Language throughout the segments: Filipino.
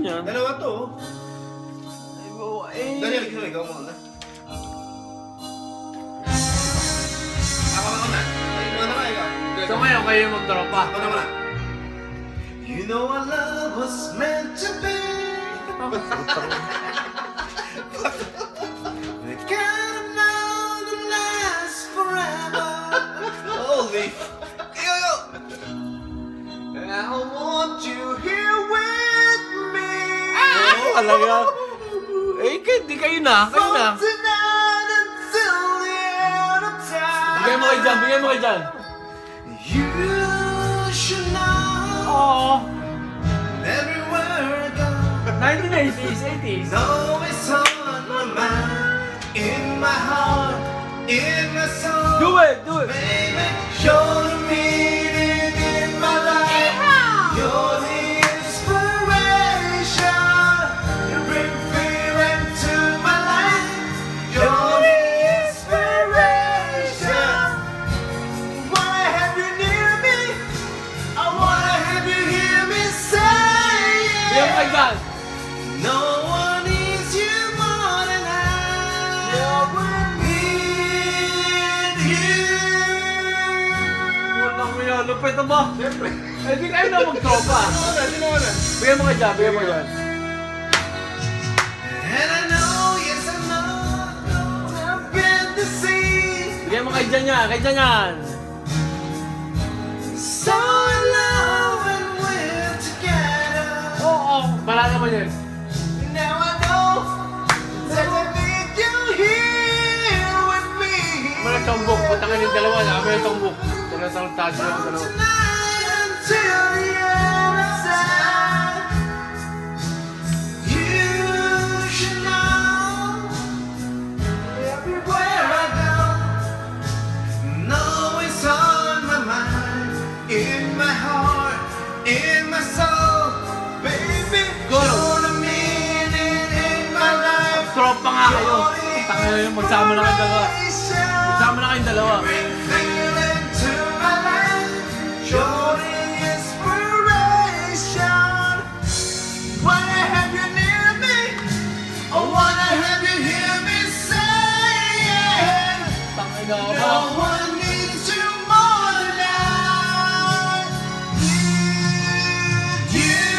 yan. Dalawa to. Daniel, ikaw mo na. Ako na. So ngayon kayo magtropa. Ako naman. You know our love was meant to be. The kind of love that lasts forever. Holy. Yo. I want you here with me. Talaga? Eh, di kayo na. Kayo na. Bigay mo kayo dyan. Bigay mo kayo dyan. You should know. Oo. Everywhere I go. 1980s, 80s. Always on my mind, in my heart, in my soul. Do it, do it. Baby, you're the meaning in my life. You're the inspiration. You bring feeling to my life. You're the inspiration. Wanna have you near me? I wanna have you hear me say it. Bigay mo kayo dyan. No one needs you more than I need you. Walang mo yun. Lupit na ba? Siyempre. Eh, di kayo na magtropa. Sino mo na? Bigay mo kayo dyan. Bigay mo dyan. And I know, yes I know, I've been deceived. Bigay mo kayo dyan yan. Kayo dyan yan. So in love when we're together. Oo. Bala naman yun. Now I know that I need you here with me. Mga tombok. Patangin yung dalawa. Nakami yung tombok. Talatang taas na yung dalawa. Tonight until the end of time. You should know everywhere I go. Always on my mind, in my heart, in my soul. Baby, you're the meaning in my life. Tropa nga kayo. Tangin yung magsama na kayong dalawa. Magsama na kayong dalawa. Bring feeling to my life. You're the inspiration. Wanna have you near me? I wanna have you hear me say it. Tangin na No ako. one needs you more than I need you.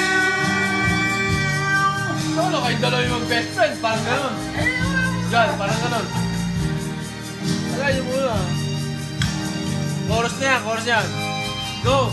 Solo kayong dalawa yung best friend. Parang ganun. Diyan, parang ganun. Tagay niyo muna. Chorus na yan, chorus yan. Go!